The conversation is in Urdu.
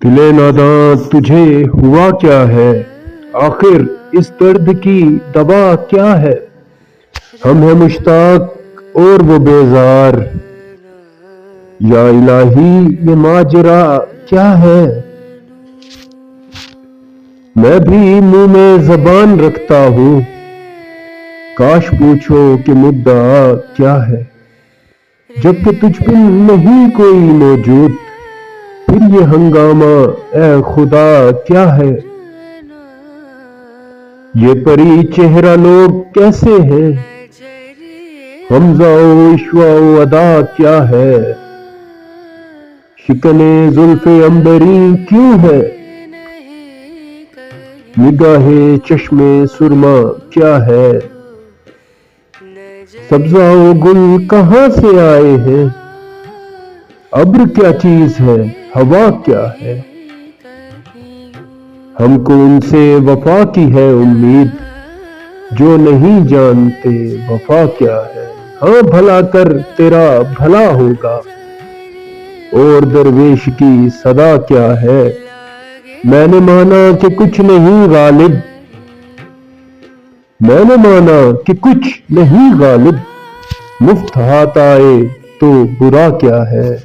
دل ناداں تجھے ہوا کیا ہے، آخر اس درد کی دوا کیا ہے؟ ہم ہیں مشتاق اور وہ بیزار، یا الہی یہ ماجرا کیا ہے؟ میں بھی منہ میں زبان رکھتا ہوں، کاش پوچھو کہ مدعا کیا ہے؟ جب کہ تجھ بن نہیں کوئی موجود، پھر یہ ہنگامہ اے خدا کیا ہے؟ یہ پری چہرہ لوگ کیسے ہیں، حمزہ و عشوہ و ادا کیا ہے؟ شکن زلف عنبری کیوں ہے، نگاہ چشم سرما کیا ہے؟ سبزہ و گل کہاں سے آئے ہیں، ابر کیا چیز ہے، ہوا کیا ہے؟ ہم کو ان سے وفا کی ہے امید، جو نہیں جانتے وفا کیا ہے۔ ہاں بھلا کر تیرا بھلا ہوگا، اور درویش کی صدا کیا ہے؟ میں نے مانا کہ کچھ نہیں غالب، میں نے مانا کہ کچھ نہیں غالب، مفت ہاتھ آئے تو برا کیا ہے؟